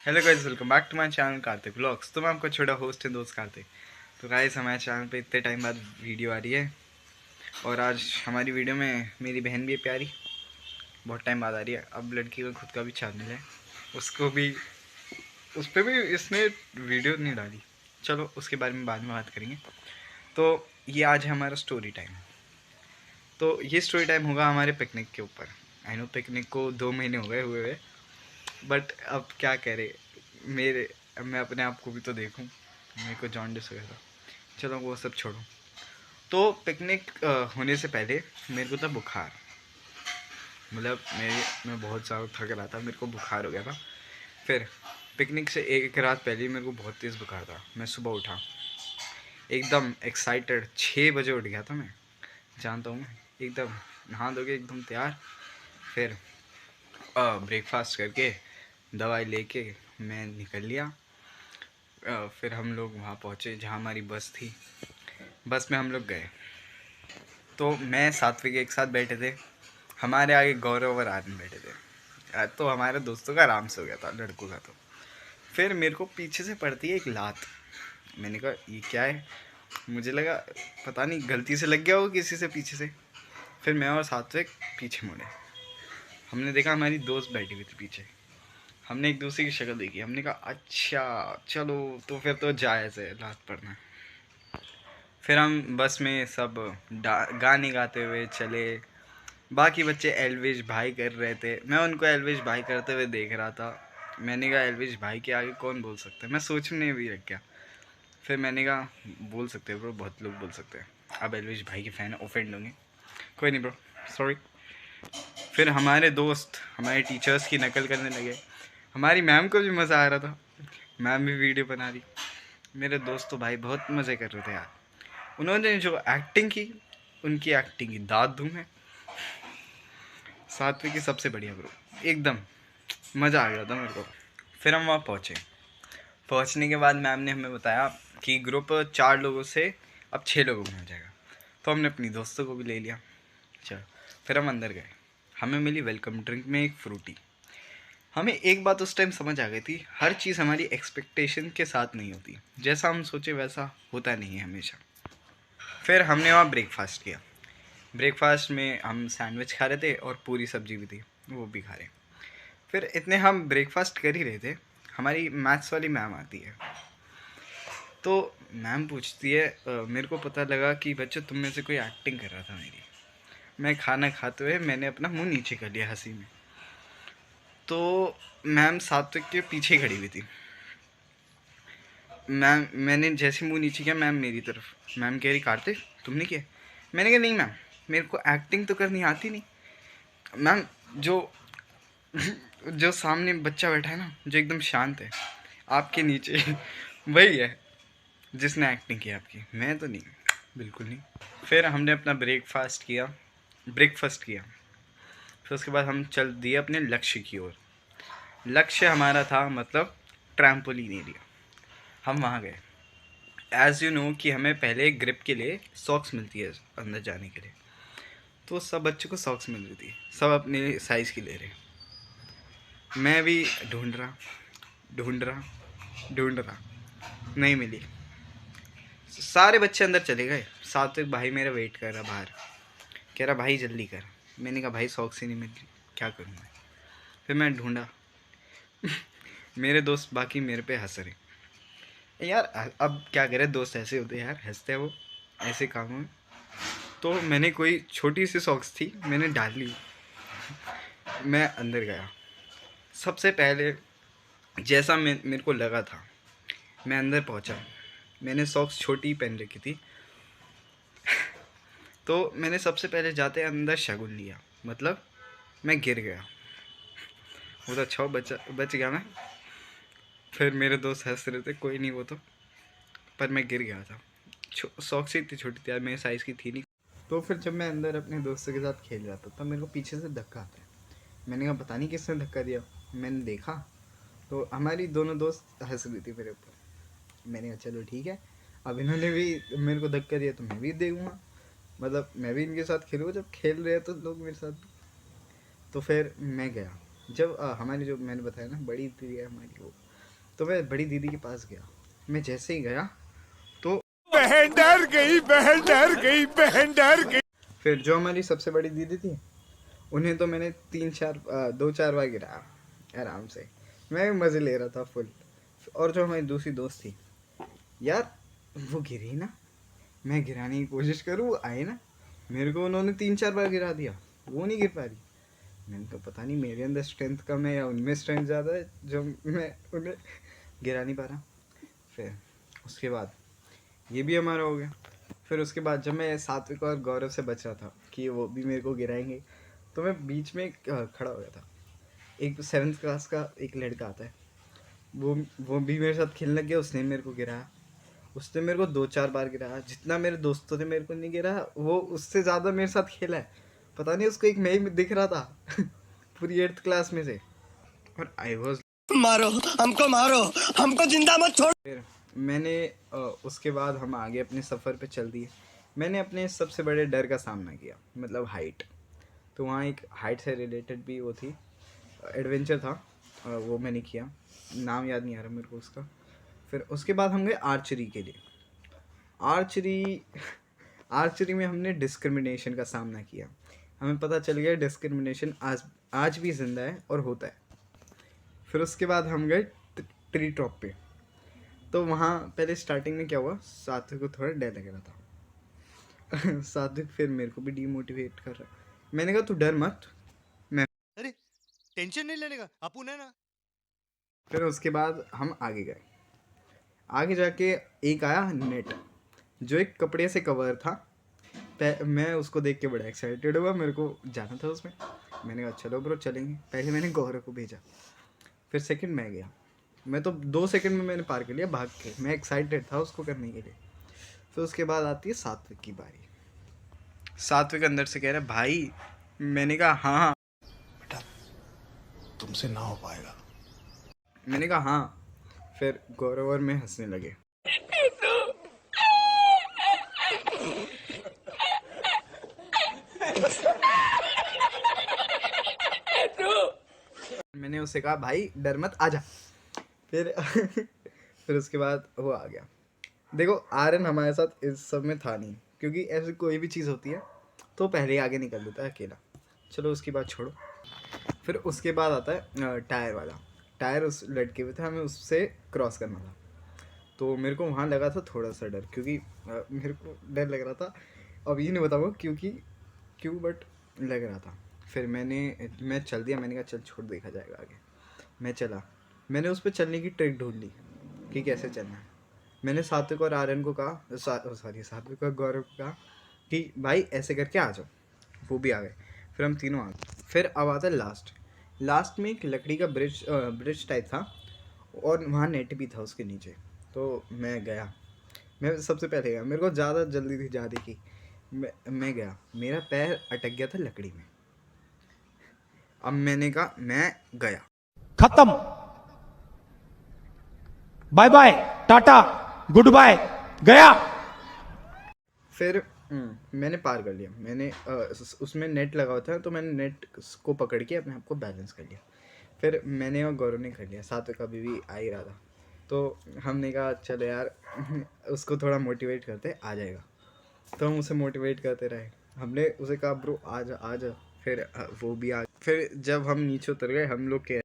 Hello guys, welcome back to my channel Kartik vlogs. तो मैं आपका छोटा होस्ट है दोस्त कार्तिक। तो गाइस, हमारे चैनल पे इतने टाइम बाद वीडियो आ रही है और आज हमारी वीडियो में मेरी बहन भी है प्यारी, बहुत टाइम बाद आ रही है। अब लड़की का खुद का भी चैनल है, उसको भी उस पर भी इसने वीडियो नहीं डाली। चलो उसके बारे में बाद में बात करेंगे। तो ये आज है हमारा स्टोरी टाइम। तो ये स्टोरी टाइम होगा हमारे पिकनिक के ऊपर। आई नो पिकनिक को 2 महीने हो गए हुए, बट अब क्या करे मेरे, अब मैं अपने आप को भी तो देखूं। मेरे को जॉन्डिस हो गया था। चलो वो सब छोड़ो। तो पिकनिक होने से पहले मेरे को था बुखार। मतलब मैं बहुत ज़्यादा थक रहा था, मेरे को बुखार हो गया था। फिर पिकनिक से एक रात पहले ही मेरे को बहुत तेज़ बुखार था। मैं सुबह उठा एकदम एक्साइटेड, 6 बजे उठ गया था मैं, जानता हूँ मैं, एकदम नहा धो के एकदम तैयार। फिर ब्रेकफास्ट करके दवाई लेके मैं निकल लिया। फिर हम लोग वहाँ पहुँचे जहाँ हमारी बस थी। बस में हम लोग गए। तो मैं सात्विक एक साथ बैठे थे, हमारे आगे गौरव और आर्यन बैठे थे। तो हमारे दोस्तों का आराम से हो गया था, लड़कों का। तो फिर मेरे को पीछे से पड़ती है एक लात। मैंने कहा ये क्या है, मुझे लगा पता नहीं गलती से लग गया हो किसी से पीछे से। फिर मैं और सात्विक पीछे मुड़े, हमने देखा हमारी दोस्त बैठी हुई थी पीछे। हमने एक दूसरे की शक्ल देखी, हमने कहा अच्छा चलो, तो फिर तो जायज़ है लात पड़ना। फिर हम बस में सब गाने गाते हुए चले। बाकी बच्चे एलविश भाई कर रहे थे, मैं उनको एलविश भाई करते हुए देख रहा था। मैंने कहा एलविश भाई के आगे कौन बोल सकता है, मैं सोचने भी लग गया। फिर मैंने कहा बोल सकते हो ब्रो, बहुत लोग बोल सकते हैं। अब एलविश भाई के फ़ैन ऑफेंड होंगे, कोई नहीं ब्रो, सॉरी। फिर हमारे दोस्त हमारे टीचर्स की नकल करने लगे। हमारी मैम को भी मज़ा आ रहा था, मैम भी वीडियो बना रही। मेरे दोस्त तो भाई बहुत मज़े कर रहे थे यार। उन्होंने जो एक्टिंग की, उनकी एक्टिंग की दाद दूँ मैं। सातवीं की सबसे बढ़िया ब्रो, एकदम मज़ा आ गया था मेरे को। फिर हम वहाँ पहुँचे। पहुँचने के बाद मैम ने हमें बताया कि ग्रुप 4 लोगों से अब 6 लोगों में हो जाएगा। तो हमने अपनी दोस्तों को भी ले लिया। चलो फिर हम अंदर गए। हमें मिली वेलकम ड्रिंक में एक फ्रूटी। हमें एक बात उस टाइम समझ आ गई थी, हर चीज़ हमारी एक्सपेक्टेशन के साथ नहीं होती, जैसा हम सोचे वैसा होता नहीं है हमेशा। फिर हमने वहाँ ब्रेकफास्ट किया। ब्रेकफास्ट में हम सैंडविच खा रहे थे और पूरी सब्जी भी थी, वो भी खा रहे। फिर इतने हम ब्रेकफास्ट कर ही रहे थे, हमारी मैथ्स वाली मैम आती है। तो मैम पूछती है मेरे को पता लगा कि बच्चों तुम में से कोई एक्टिंग कर रहा था मेरी। मैं खाना खाते हुए मैंने अपना मुंह नीचे कर लिया हंसी में। तो मैम सात्विक के पीछे खड़ी हुई थी। मैंने जैसे मुंह नीचे किया, मैम मेरी तरफ, मैम कह रही कार्तिक तुमने किया। मैंने कहा नहीं मैम, मेरे को एक्टिंग तो करनी आती नहीं। मैम जो जो सामने बच्चा बैठा है ना, जो एकदम शांत है आपके नीचे, वही है जिसने एक्टिंग की आपकी, मैं तो नहीं, बिल्कुल नहीं। फिर हमने अपना ब्रेकफास्ट किया। फिर उसके बाद हम चल दिए अपने लक्ष्य की ओर। लक्ष्य हमारा था मतलब ट्रैम्पोलिन एरिया। हम वहाँ गए। एज़ यू नो कि हमें पहले ग्रिप के लिए सॉक्स मिलती है अंदर जाने के लिए। तो सब बच्चों को सॉक्स मिल रही थी, सब अपने साइज़ की ले रहे। मैं भी ढूंढ रहा, नहीं मिली। सारे बच्चे अंदर चले गए। सात्विक भाई मेरा वेट कर रहा बाहर, कह रहा भाई जल्दी कर। मैंने कहा भाई सॉक्स ही नहीं मिल रही, क्या करूँ मैं। फिर मैं ढूंढा, मेरे दोस्त बाकी मेरे पे हंस रहे यार। अब क्या करें, दोस्त ऐसे होते हैं यार, हंसते हैं वो ऐसे कामों में। तो मैंने कोई छोटी सी सॉक्स थी, मैंने डाल ली। मैं अंदर गया। सबसे पहले जैसा मेरे को लगा था, मैं अंदर पहुंचा। मैंने सॉक्स छोटी पहन रखी थी। तो मैंने सबसे पहले जाते अंदर शगुन लिया, मतलब मैं गिर गया। वो तो अच्छा बच गया मैं। फिर मेरे दोस्त हंस रहे थे, कोई नहीं वो तो, पर मैं गिर गया था। सॉक्स ही इतनी छोटी थी यार, मेरे साइज़ की थी नहीं। तो फिर जब मैं अंदर अपने दोस्तों के साथ खेल रहा था तब मेरे को पीछे से धक्का आता है। मैंने कहा पता नहीं किसने धक्का दिया। मैंने देखा तो हमारी दोनों दोस्त हंस रही थी मेरे ऊपर। मैंने कहा चलो ठीक है, अब इन्होंने भी मेरे को धक्का दिया तो मैं भी देखूँगा, मतलब मैं भी इनके साथ खेलूँगा, जब खेल रहे हैं तो लोग मेरे साथ। तो फिर मैं गया। जब हमारी जो मैंने बताया ना बड़ी थी हमारी, वो तो मैं बड़ी दीदी के पास गया। मैं जैसे ही गया तो बहन डर गई, बहन डर गई, बहन डर गई। फिर जो हमारी सबसे बड़ी दीदी थी उन्हें तो मैंने 2-4 बार गिराया आराम से। मैं भी मज़े ले रहा था फुल। और जो हमारी दूसरी दोस्त थी यार, वो गिरी ना, मैं गिराने की कोशिश करूँ वो आए ना, मेरे को उन्होंने 3-4 बार गिरा दिया, वो नहीं गिर पा रही। मैंने तो पता नहीं मेरे अंदर स्ट्रेंथ कम है या उनमें स्ट्रेंथ ज़्यादा है जो मैं उन्हें गिरा नहीं पा रहा। फिर उसके बाद ये भी हमारा हो गया। फिर उसके बाद जब मैं सात्विक और गौरव से बच रहा था कि वो भी मेरे को गिराएंगे, तो मैं बीच में खड़ा हो गया था। एक 7th क्लास का एक लड़का आता है, वो भी मेरे साथ खेलने लग गया। उसने मेरे को गिराया, उसने मेरे को 2-4 बार गिराया। जितना मेरे दोस्तों ने मेरे को नहीं गिराया, वो उससे ज़्यादा मेरे साथ खेला है। पता नहीं उसको एक मैं ही दिख रहा था पूरी 8th क्लास में से। और आई वॉज मारो मारो, हमको जिंदा मत छोड़। फिर मैंने उसके बाद हम आगे अपने सफ़र पे चल दिए। मैंने अपने सबसे बड़े डर का सामना किया, मतलब हाइट। तो वहाँ एक हाइट से रिलेटेड भी वो थी, एडवेंचर था, वो मैंने किया। नाम याद नहीं आ रहा मेरे को उसका। फिर उसके बाद हम गए आर्चरी के लिए। आर्चरी में हमने डिस्क्रिमिनेशन का सामना किया। हमें पता चल गया डिस्क्रिमिनेशन आज भी ज़िंदा है और होता है। फिर उसके बाद हम गए ट्री टॉप पे। तो वहाँ पहले स्टार्टिंग में क्या हुआ, सात्विक को थोड़ा डर लग रहा था सात्विक फिर मेरे को भी डीमोटिवेट कर रहा। मैंने कहा तू डर मत, मैं। अरे टेंशन नहीं लेने का, अपुन है ना। फिर उसके बाद हम आगे गए। आगे जाके एक आया नेट, जो एक कपड़े से कवर था। मैं उसको देख के बड़ा एक्साइटेड हुआ, मेरे को जाना था उसमें। मैंने कहा चलो ब्रो चलेंगे। पहले मैंने गौरव को भेजा, फिर सेकंड मैं गया। मैं तो 2 सेकंड में मैंने पार कर लिया भाग के, मैं एक्साइटेड था उसको करने के लिए। फिर उसके बाद आती है सात्विक की बारी। सात्विक अंदर से कह रहा है भाई। मैंने कहा हाँ। बेटा तुमसे ना हो पाएगा। मैंने कहा हाँ। फिर गौरव और मैं हंसने लगे। मैंने उससे कहा भाई डर मत, आजा। फिर फिर उसके बाद वो आ गया। देखो आर्यन हमारे साथ इस सब में था नहीं, क्योंकि ऐसी कोई भी चीज़ होती है तो पहले ही आगे निकल देता है अकेला। चलो उसकी बात छोड़ो। फिर उसके बाद आता है टायर वाला। टायर उस लड़के पे था, हमें उससे क्रॉस करना था। तो मेरे को वहाँ लगा था थोड़ा सा डर, क्योंकि मेरे को डर लग रहा था। अब ये नहीं बताऊँगा क्यों, बट लग रहा था। फिर मैं चल दिया। मैंने कहा चल छोड़, देखा जाएगा आगे। मैं चला। मैंने उस पर चलने की ट्रिक ढूंढ ली कि कैसे चलना है। मैंने सात्विक और आर्यन को कहा, सात्विक और गौरव को कहा कि भाई ऐसे करके आ जाओ। वो भी आ गए। फिर हम तीनों आ गए। फिर अब आता है लास्ट में एक लकड़ी का ब्रिज टाइप था, और वहाँ नेट भी था उसके नीचे। तो मैं गया, मैं सबसे पहले गया। मेरे को ज़्यादा जल्दी थी जाने की। मैं गया, मेरा पैर अटक गया था लकड़ी में। अब मैंने कहा मैं गया, खत्म, bye bye, tata, goodbye, गया। फिर मैंने पार कर लिया। मैंने उसमें नेट लगा हुआ था, तो मैंने नेट को पकड़ के अपने आप को बैलेंस कर लिया। फिर मैंने और गौरव ने कर लिया। साथ में कभी भी आ ही रहा था, तो हमने कहा चलो यार उसको थोड़ा मोटिवेट करते, आ जाएगा। तो हम उसे मोटिवेट करते रहे। हमने उसे कहा ब्रो आ जा आ जा। फिर वो भी आ। फिर जब हम नीचे उतर गए, हम लोग के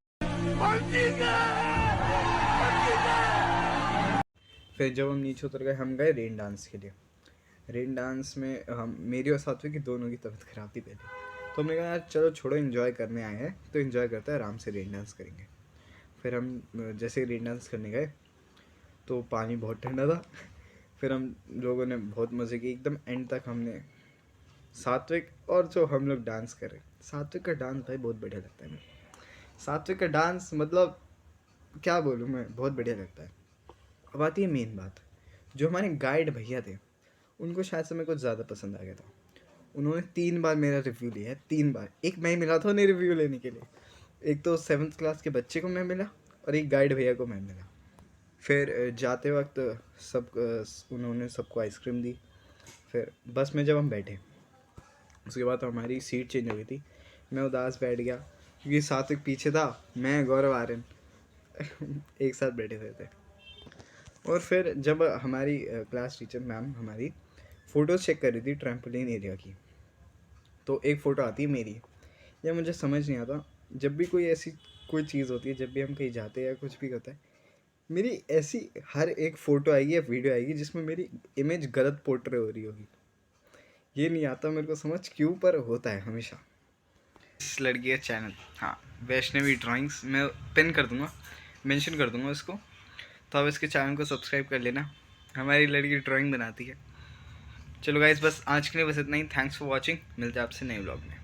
फिर जब हम नीचे उतर गए, हम गए रेन डांस के लिए। रेन डांस में हम, मेरी और सात्विक की दोनों की तबीयत ख़राब थी पहले। तो हमने कहा यार चलो छोड़ो, इन्जॉय करने आए हैं तो इन्जॉय करते हैं, आराम से रेन डांस करेंगे। फिर हम जैसे रेन डांस करने गए तो पानी बहुत ठंडा था। फिर हम लोगों ने बहुत मज़े किए एकदम एंड तक। हमने सात्विक और जो हम लोग डांस कर रहे, सात्विक का डांस भाई बहुत बढ़िया लगता है मुझे। सात्विक का डांस मतलब क्या बोलूँ मैं, बहुत बढ़िया लगता है। अब आती है मेन बात, जो हमारे गाइड भैया थे उनको शायद से मेरे को ज़्यादा पसंद आ गया था। उन्होंने 3 बार मेरा रिव्यू लिया है, 3 बार। एक मैं मिला था उन्हें रिव्यू लेने के लिए, एक तो 7th क्लास के बच्चे को मैं मिला, और एक गाइड भैया को मैं मिला। फिर जाते वक्त उन्होंने सबको आइसक्रीम दी। फिर बस में जब हम बैठे, उसके बाद हमारी सीट चेंज हो गई थी। मैं उदास बैठ गया, क्योंकि सात्विक पीछे था, मैं गौरव आर्यन एक साथ बैठे हुए थे। और फिर जब हमारी क्लास टीचर मैम हमारी फ़ोटोज़ चेक कर रही थी ट्रैम्पोलिन एरिया की, तो एक फ़ोटो आती है मेरी, या मुझे समझ नहीं आता, जब भी कोई ऐसी कोई चीज़ होती है, जब भी हम कहीं जाते हैं या कुछ भी होता है, मेरी ऐसी हर एक फ़ोटो आएगी या वीडियो आएगी जिसमें मेरी इमेज गलत पोर्ट्रे हो रही होगी। ये नहीं आता मेरे को समझ क्यों, पर होता है हमेशा। इस लड़की का चैनल, हाँ, वैष्णवी ड्राइंग्स, मैं पिन कर दूँगा, मेंशन कर दूँगा उसको, तो आप इसके चैनल को सब्सक्राइब कर लेना। हमारी लड़की ड्राइंग बनाती है। चलो गाइस, बस आज के लिए बस इतना ही। Thanks for watching. मिलते हैं आपसे नए व्लॉग में।